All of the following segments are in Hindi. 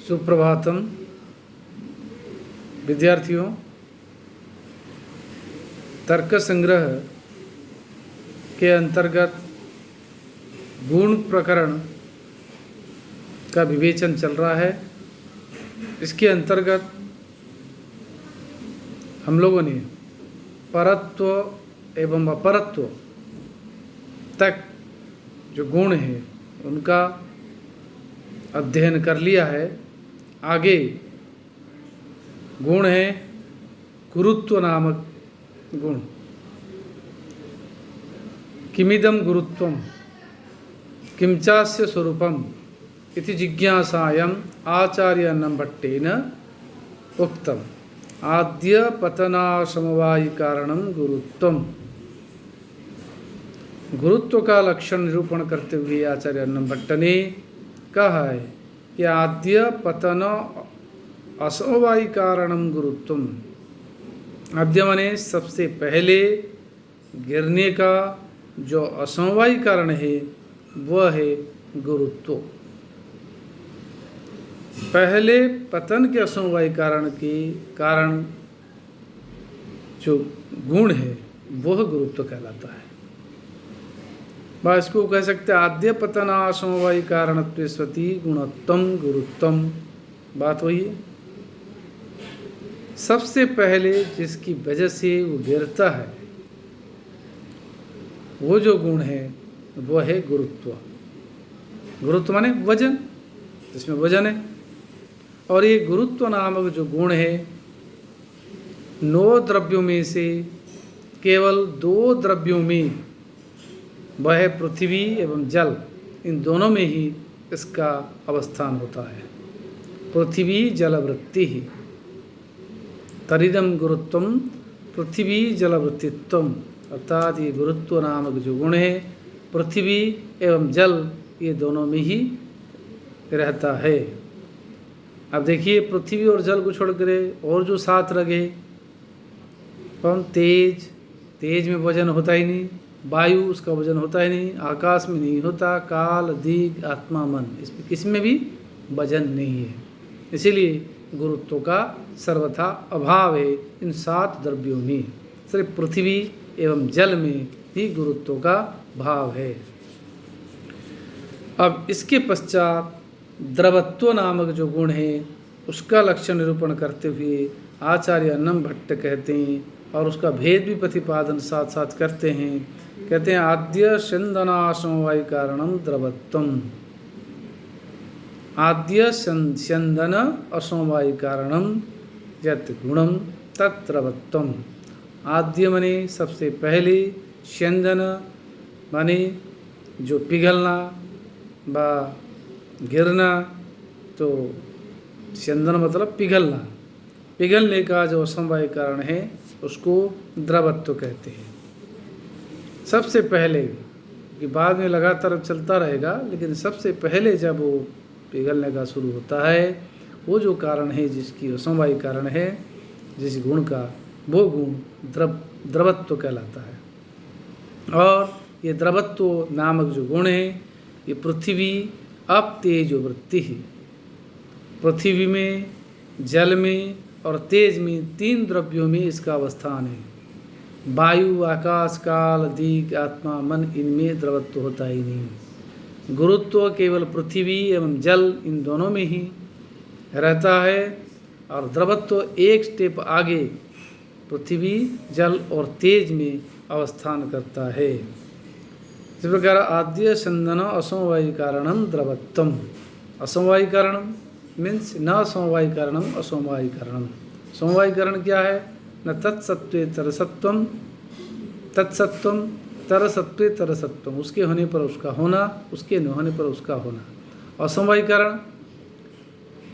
सुप्रभातम विद्यार्थियों। तर्क संग्रह के अंतर्गत गुण प्रकरण का विवेचन चल रहा है। इसके अंतर्गत हम लोगों ने परत्व एवं अपरत्व तक जो गुण हैं उनका अध्ययन कर लिया है। आगे गुण है गुरुत्व नामक गुण। किमिदं गुरुत्वम किंचास्य स्वरूपम इति जिज्ञासायाम् आचार्येण भट्टेन उक्तम। आद्य पतनासमवायि कारणम गुरुत्वम। गुरुत्व का लक्षण निरूपण करते हुए आचार्य भट्ट ने कहा है कि आद्य पतन असमवायि कारणम गुरुत्वम। आद्य माने सबसे पहले गिरने का जो असमवायि कारण है वह है गुरुत्व। पहले पतन के असमवायि कारण जो गुण है वह गुरुत्व कहलाता है। बस इसको कह सकते हैं आद्य पतनासमवायि कारणत्वेष्वति गुणत्वम गुरुत्वम। बात वही है, सबसे पहले जिसकी वजह से वो गिरता है वो जो गुण है वो है गुरुत्व। गुरुत्व माने वजन, जिसमें वजन है। और ये गुरुत्व नामक जो गुण है 9 द्रव्यों में से केवल 2 द्रव्यों में, वह है पृथ्वी एवं जल, इन दोनों में ही इसका अवस्थान होता है। पृथ्वी जलवृत्ति ही तरिदम गुरुत्वम पृथ्वी जलवृत्तित्वम। अर्थात ये गुरुत्व नामक जो गुण है पृथ्वी एवं जल ये दोनों में ही रहता है। अब देखिए पृथ्वी और जल को छोड़कर और जो 7 रगे कौन? तेज में वजन होता ही नहीं, वायु उसका वजन होता ही नहीं, आकाश में नहीं होता, काल दिग आत्मा मन इसमें किसी में भी वजन नहीं है। इसीलिए गुरुत्व का सर्वथा अभाव है इन 7 द्रव्यों में। सिर्फ पृथ्वी एवं जल में ही गुरुत्व का भाव है। अब इसके पश्चात द्रवत्व नामक जो गुण है उसका लक्षण निरूपण करते हुए आचार्य अन्नम भट्ट कहते हैं, और उसका भेद भी प्रतिपादन साथ साथ करते हैं। कहते हैं आद्य स्यंदनासमवायि कारणम द्रवत्वम। आद्य स्यंदन असमवायि कारणम यत् गुणम तत् द्रवत्वम। आद्य माने सबसे पहले, स्यंदन माने जो पिघलना व गिरना, तो स्यंदन मतलब पिघलना, पिघलने का जो असमवायि कारण है उसको द्रवत्व कहते हैं। सबसे पहले कि बाद में लगातार चलता रहेगा, लेकिन सबसे पहले जब वो पिघलने का शुरू होता है वो जो कारण है, जिसकी असमवायि कारण है, जिस गुण का, वो गुण द्रवत्व कहलाता है। और ये द्रवत्व नामक जो गुण है ये पृथ्वी अप तेज वृत्ति है। पृथ्वी में, जल में और तेज में 3 द्रव्यों में इसका अवस्थान है। वायु, आकाश, काल, दिग, आत्मा, मन इनमें द्रवत्व होता ही नहीं। गुरुत्व केवल पृथ्वी एवं जल इन दोनों में ही रहता है, और द्रवत्व एक स्टेप आगे पृथ्वी, जल और तेज में अवस्थान करता है। इस प्रकार आद्य स्यंदन असमवायि कारणम द्रवत्वम। असमवायि कारणम मीन्स न असमवायि कारणम असमवायि कारणम। समवायि कारण क्या है? न तत्सत्वे तरसत्वम, तत्सत्वम तरसत्वे तरसत्वम। उसके होने पर उसका होना, उसके न होने पर उसका होना। असमवायि कारण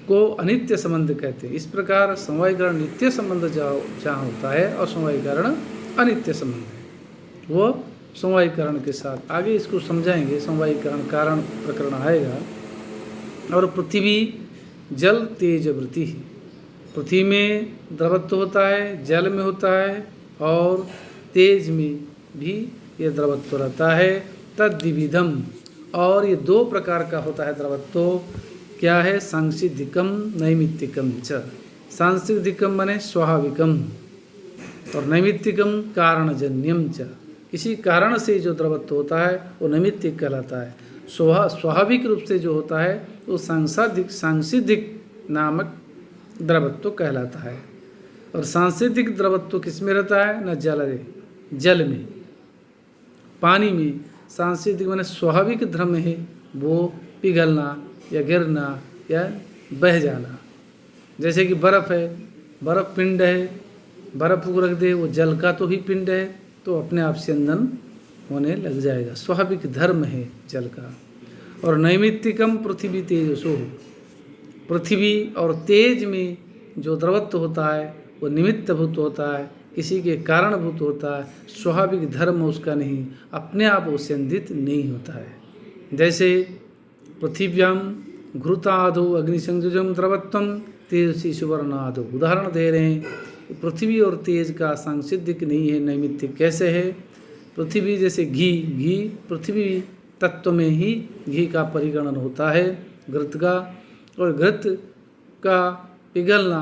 को अनित्य संबंध कहते हैं। इस प्रकार समवायि कारण नित्य संबंध जहाँ होता है, असमवायि कारण अनित्य संबंध है। वो समवायि कारण के साथ आगे इसको समझाएंगे। समवायि कारण प्रकरण आएगा। और पृथ्वी जल तेज वृत्ति, पृथ्वी में द्रवत्व होता है, जल में होता है और तेज में भी ये द्रवत्व रहता है। तद्विविधम, और ये 2 प्रकार का होता है द्रवत्व। क्या है? सांसिधिकम नैमित्तिकम च। सांसिधिकम माने स्वाभाविकम और नैमित्तिकम कारणजन्यम च। किसी कारण से जो द्रवत्व होता है वो नैमित्तिक कहलाता है। स्वाभाविक रूप से जो होता है वो सांसिधिक नामक द्रवत्व कहलाता है। और सांसिधिक द्रवत्व किस में रहता है? न जल में, पानी में। सांसिधिक माने स्वाभाविक धर्म है वो पिघलना या गिरना या बह जाना। जैसे कि बर्फ़ है, बर्फ़ पिंड है, बर्फ़ को रख दे, वो जल का तो ही पिंड है, तो अपने आप से अंदन होने लग जाएगा। स्वाभाविक धर्म है जल का। और नैमित्तिकम पृथ्वी तेजसो, पृथ्वी और तेज में जो द्रवत्व होता है वो निमित्तभूत होता है, किसी के कारणभूत होता है। स्वाभाविक धर्म उसका नहीं, अपने आप वो संधित नहीं होता है। जैसे पृथिव्याम घृतादो अग्निसंयोजम द्रवत्वम तेजसी सुवर्णादो, उदाहरण दे रहे हैं। पृथ्वी और तेज का सांसिधिक नहीं है, नैमित्तिक कैसे है? पृथ्वी जैसे घी पृथ्वी तत्व में ही घी का परिगणन होता है, घृत का। और घृत का पिघलना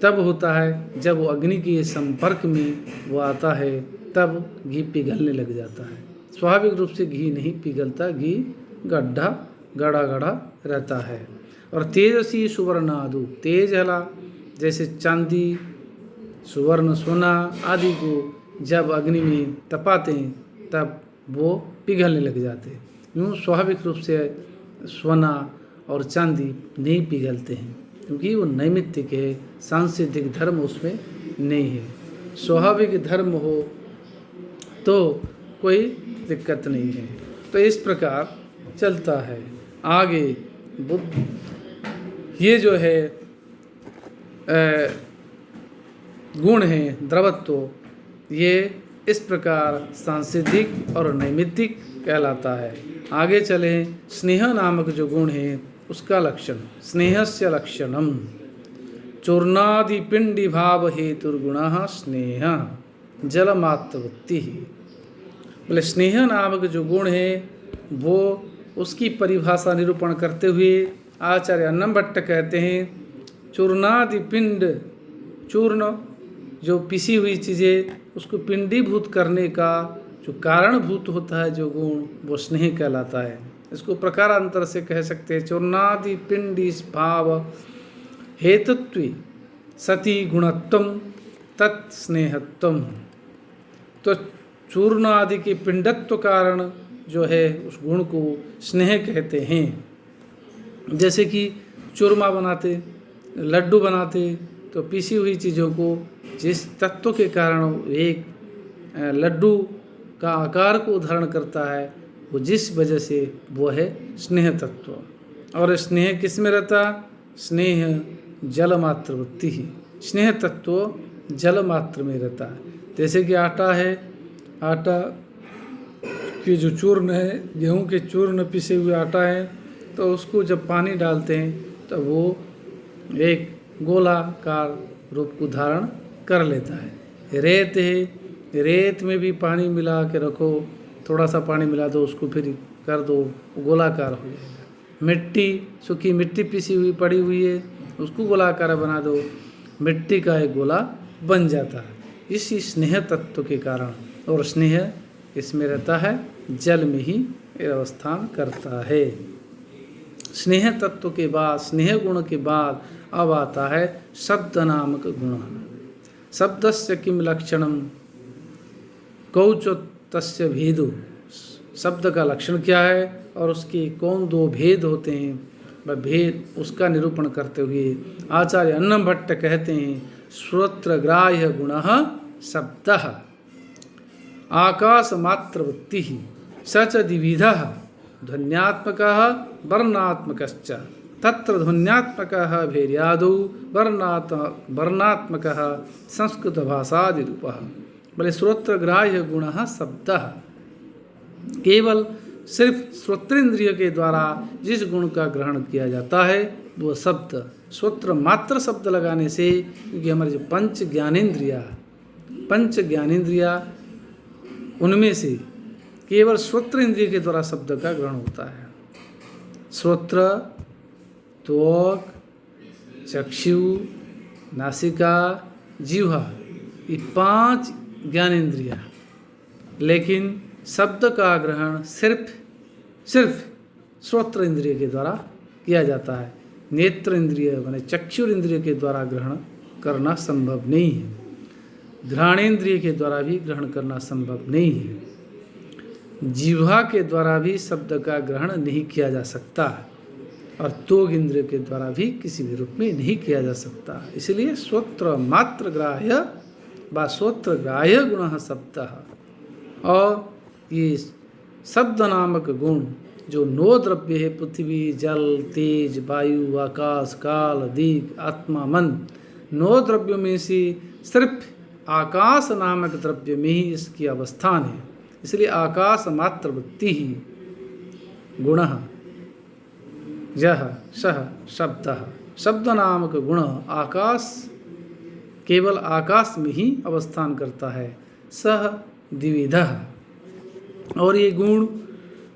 तब होता है जब वो अग्नि के संपर्क में वो आता है, तब घी पिघलने लग जाता है। स्वाभाविक रूप से घी नहीं पिघलता, घी गड़ा रहता है। और तेजसी सुवर्णादु, तेज हला जैसे चांदी, सुवर्ण, सोना आदि को जब अग्नि में तपाते हैं तब वो पिघलने लग जाते हैं। यूँ स्वाभाविक रूप से सोना और चांदी नहीं पिघलते हैं, क्योंकि वो नैमित्तिक है, सांसिधिक धर्म उसमें नहीं है। स्वाभाविक धर्म हो तो कोई दिक्कत नहीं है। तो इस प्रकार चलता है। आगे बुद्ध ये जो है गुण है द्रवत्व, ये इस प्रकार सांसिधिक और नैमित्तिक कहलाता है। आगे चले, स्नेह नामक जो गुण है उसका लक्षण। स्नेहस्य लक्षणम चूर्णादि पिंडी भाव हेतुर्गुण स्नेह जलमात्रवृत्ति। बोले स्नेह नामक जो गुण है वो उसकी परिभाषा निरूपण करते हुए आचार्य अन्नम भट्ट कहते हैं, चूर्णादि पिंड, चूर्ण जो पिसी हुई चीज़ें उसको पिंडीभूत करने का जो कारणभूत होता है जो गुण, वो स्नेह कहलाता है। इसको प्रकारांतर से कह सकते हैं, चूर्णादि पिंडी भाव हेतुत्व सति गुणत्वम तत्स्नेहत्वम। तो चूर्ण आदि के पिंडत्व कारण जो है उस गुण को स्नेह कहते हैं। जैसे कि चूरमा बनाते, लड्डू बनाते, तो पीसी हुई चीज़ों को जिस तत्व के कारण एक लड्डू का आकार को धारण करता है, वो जिस वजह से वो है स्नेह तत्व। और स्नेह किस में रहता? स्नेह जलमात्र वृत्ति ही, स्नेह तत्व जलमात्र में रहता है। जैसे कि आटा है, आटा की जो चूर्ण है, गेहूं के चूर्ण पिसे हुए आटा है, तो उसको जब पानी डालते हैं तो वो एक गोलाकार रूप को धारण कर लेता है। रेत है, रेत में भी पानी मिला के रखो, थोड़ा सा पानी मिला दो, उसको फिर कर दो, गोलाकार हो जाएगा। मिट्टी, सूखी मिट्टी पिसी हुई पड़ी हुई है, उसको गोलाकार बना दो, मिट्टी का एक गोला बन जाता है, इसी स्नेह तत्व के कारण। और स्नेह इसमें रहता है, जल में ही अवस्थान करता है। स्नेह तत्व के बाद, स्नेह गुण के बाद अब आता है शब्द नामक गुण। शब्दस्य किम लक्षणम कौचो तस्य भेदो। शब्द का लक्षण क्या है और उसके कौन दो भेद होते हैं, वह भेद उसका निरूपण करते हुए आचार्य अन्नम भट्ट कहते हैं, श्रोत्रग्राह्य गुणः शब्दः आकाशमात्रवृत्ति सच द्विविधः ध्वन्यात्मकः वर्णात्मकश्च तत्र ध्वन्यात्मकः भेर्यादौ वर्णात्मकः संस्कृत भाषादिरूपः। बोले श्रोत्रग्राह्य गुणः शब्दः, केवल सिर्फ श्रोत्रेंद्रिय के द्वारा जिस गुण का ग्रहण किया जाता है वो शब्द, श्रोत्र मात्र शब्द लगाने से, क्योंकि हमारे जो पंच ज्ञानेंद्रिया उनमें से केवल श्रोत्र इंद्रिय के द्वारा शब्द का ग्रहण होता है। श्रोत्र, त्वक, चक्षु, नासिका, जिह्वा, ये 5 ज्ञानेंद्रियाँ। लेकिन शब्द का ग्रहण सिर्फ श्रोत्र इंद्रिय के द्वारा किया जाता है। नेत्र इंद्रिय माने चक्षुर इंद्रिय के द्वारा ग्रहण करना संभव नहीं है। घ्राणेन्द्रिय के द्वारा भी ग्रहण करना संभव नहीं है। जिह्वा के द्वारा भी शब्द का ग्रहण नहीं किया जा सकता और त्वग इंद्रिय के द्वारा भी किसी भी रूप में नहीं किया जा सकता। इसलिए श्रोत्र मात्र ग्राह्य व श्रोत्र ग्राह्य गुण शब्द। और ये शब्द नामक गुण जो 9 द्रव्य है, पृथ्वी, जल, तेज, वायु, आकाश, काल, दिक्, आत्मा, मन, 9 द्रव्यों में से सिर्फ आकाश नामक द्रव्य में ही इसकी अवस्थान है। इसलिए आकाश मात्र वृत्ति ही गुण यह सह शब्द। शब्द नामक गुण आकाश, केवल आकाश में ही अवस्थान करता है। सह द्विविधः। और ये गुण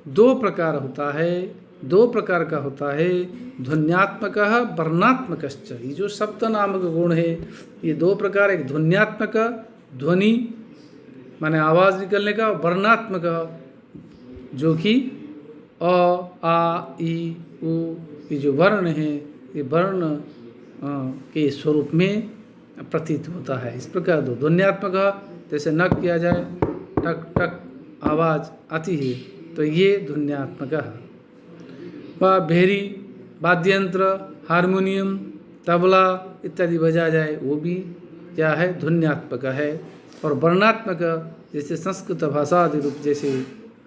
2 प्रकार होता है, 2 प्रकार का होता है। ध्वन्यात्मक, वर्णात्मकश्च। ये जो शब्द नामक गुण है ये 2 प्रकार, एक ध्वन्यात्मक, ध्वनि माने आवाज़ निकलने का, वर्णात्मक जो कि अ, आ, ई, उ, ये जो वर्ण है ये वर्ण के स्वरूप में प्रतीत होता है। इस प्रकार दो ध्वन्यात्मक, जैसे नक किया जाए टक टक आवाज़ आती है तो ये ध्वन्यात्मक है। व भेरी, वाद्ययंत्र, हारमोनियम, तबला इत्यादि बजा जाए वो भी क्या है, ध्वन्यात्मक है। और वर्णात्मक जैसे संस्कृत भाषा आदि रूप, जैसे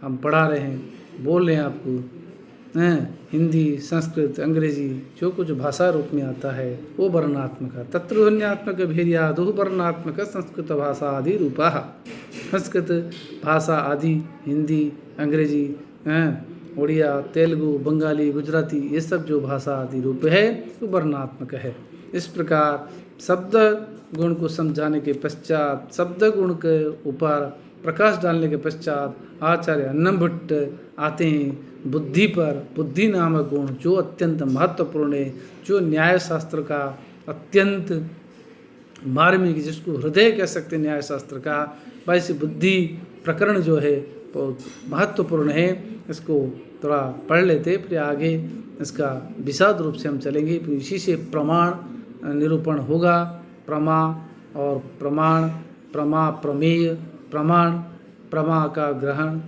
हम पढ़ा रहे हैं, बोल रहे हैं आपको, हिंदी, संस्कृत, अंग्रेजी जो कुछ भाषा रूप में आता है वो वर्णात्मक। तत्र ध्वन्यात्मक भेरियादु वर्णात्मक संस्कृत भाषा आदि रूपा। संस्कृत भाषा आदि, हिंदी, अंग्रेजी, उड़िया, तेलुगु, बंगाली, गुजराती, ये सब जो भाषा आदि रूप है वो वर्णात्मक है। इस प्रकार शब्द गुण को समझाने के पश्चात, शब्द गुण के ऊपर प्रकाश डालने के पश्चात आचार्य अन्नम भट्ट आते हैं बुद्धि पर। बुद्धि नामक गुण जो अत्यंत महत्वपूर्ण है, जो न्याय शास्त्र का अत्यंत मार्मिक, जिसको हृदय कह सकते हैं न्याय शास्त्र का, वैसे बुद्धि प्रकरण जो है बहुत महत्वपूर्ण है। इसको थोड़ा पढ़ लेते, फिर आगे इसका विशद रूप से हम चलेंगे। फिर इसी से प्रमाण निरूपण होगा। प्रमा और प्रमाण, प्रमा प्रमेय, प्रमाण प्रमा का ग्रहण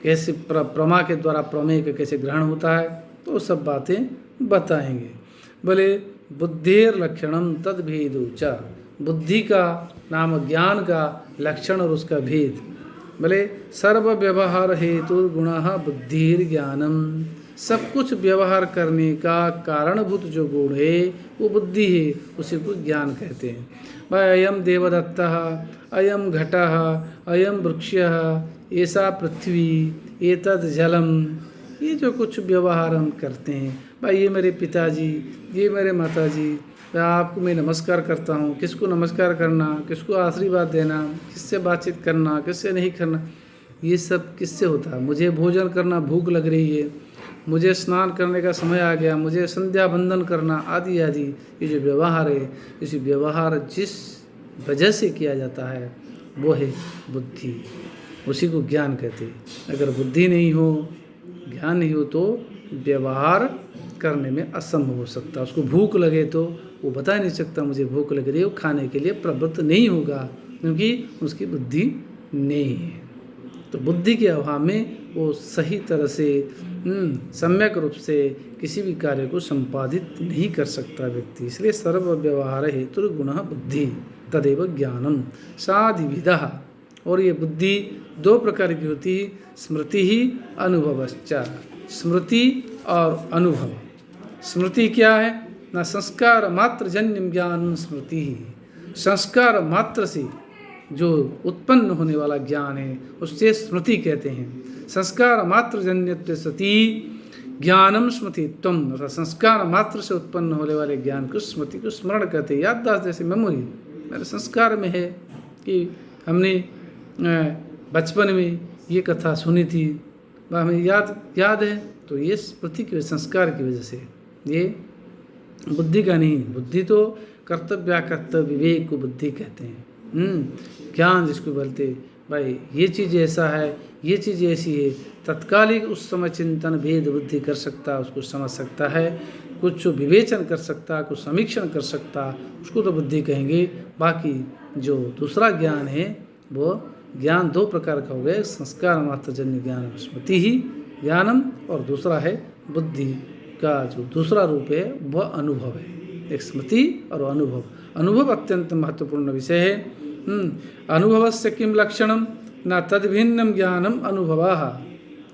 कैसे, प्रमा के द्वारा प्रमेय का कैसे ग्रहण होता है, तो सब बातें बताएंगे। बोले बुद्धिर लक्षणम तद भेदो च। बुद्धि का नाम ज्ञान का लक्षण और उसका भेद। बोले सर्व व्यवहार हेतु गुण बुद्धिर ज्ञानम। सब कुछ व्यवहार करने का कारणभूत जो गुण है वो बुद्धि है, उसी को ज्ञान कहते हैं। भाई अयम देवदत्तः, अयम घटः, अयम वृक्षः, ऐसा पृथ्वी, एतद जलम, ये जो कुछ व्यवहार हम करते हैं, भाई ये मेरे पिताजी, ये मेरे माताजी, आपको मैं नमस्कार करता हूँ। किसको नमस्कार करना, किसको आशीर्वाद देना, किससे बातचीत करना, किससे नहीं करना, ये सब किससे होता है। मुझे भोजन करना, भूख लग रही है, मुझे स्नान करने का समय आ गया, मुझे संध्या बंदन करना, आदि आदि, ये जो व्यवहार है, इसी व्यवहार जिस वजह से किया जाता है वो है बुद्धि, उसी को ज्ञान कहते हैं। अगर बुद्धि नहीं हो, ज्ञान नहीं हो, तो व्यवहार करने में असंभव हो सकता। उसको भूख लगे तो वो बता नहीं सकता मुझे भूख लग रही है, वो खाने के लिए प्रवृत्त नहीं होगा, क्योंकि उसकी बुद्धि नहीं है। तो बुद्धि के अभाव में वो सही तरह से सम्यक रूप से किसी भी कार्य को संपादित नहीं कर सकता व्यक्ति। इसलिए सर्व व्यवहार हेतु गुण बुद्धि तदेव ज्ञानम साधिविधा। और ये बुद्धि 2 प्रकार की होती है, स्मृति ही अनुभवश्च। स्मृति और अनुभव। स्मृति क्या है ना, संस्कार मात्र जन्य ज्ञान स्मृति ही। संस्कार मात्र से जो उत्पन्न होने वाला ज्ञान है उससे स्मृति कहते हैं। संस्कार मात्र जन्य सती ज्ञानम स्मृतित्वम। अर्थात संस्कार मात्र से उत्पन्न होने वाले ज्ञान को स्मृति को स्मरण कहते हैं। याददाश्त जैसे मेमोरी मेरे संस्कार में है कि हमने बचपन में ये कथा सुनी थी, हमें याद है, तो ये स्मृति की संस्कार की वजह से, ये बुद्धि का नहीं। बुद्धि तो कर्तव्य विवेक को बुद्धि कहते हैं। ज्ञान जिसको बोलते भाई ये चीज़ ऐसा है, ये चीज़ ऐसी है, तत्कालिक उस समय चिंतन भेद बुद्धि कर सकता, उसको समझ सकता है, कुछ विवेचन कर सकता, कुछ समीक्षण कर सकता, उसको तो बुद्धि कहेंगे। बाकी जो दूसरा ज्ञान है वो ज्ञान दो प्रकार का हो गया, संस्कार मात्रजन्य ज्ञान स्मृति ही ज्ञानम, और दूसरा है बुद्धि का जो दूसरा रूप है वह अनुभव है। एक स्मृति और अनुभव। अनुभव अत्यंत महत्वपूर्ण विषय है। अनुभवस्य किम लक्षणम न तद्भिन्नम ज्ञानम अनुभवाः।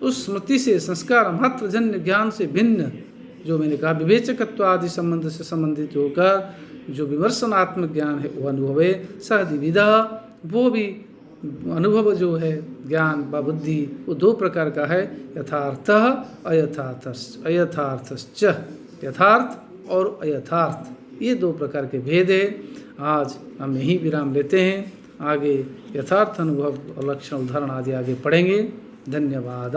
उस स्मृति से संस्कार मात्रजन्य ज्ञान से भिन्न जो मैंने कहा विवेचकत्व आदि संबंध से संबंधित होकर जो विमर्शनात्मक ज्ञान है वो अनुभव है। सहदिविधा, वो भी अनुभव जो है ज्ञान व बुद्धि वो दो प्रकार का है, यथार्थ अयथार्थश्च। यथार्थ और अयथार्थ ये दो प्रकार के भेद है। आज हम यहीं विराम लेते हैं, आगे यथार्थ अनुभव और लक्षण उदाहरण आदि आगे पढ़ेंगे। धन्यवाद।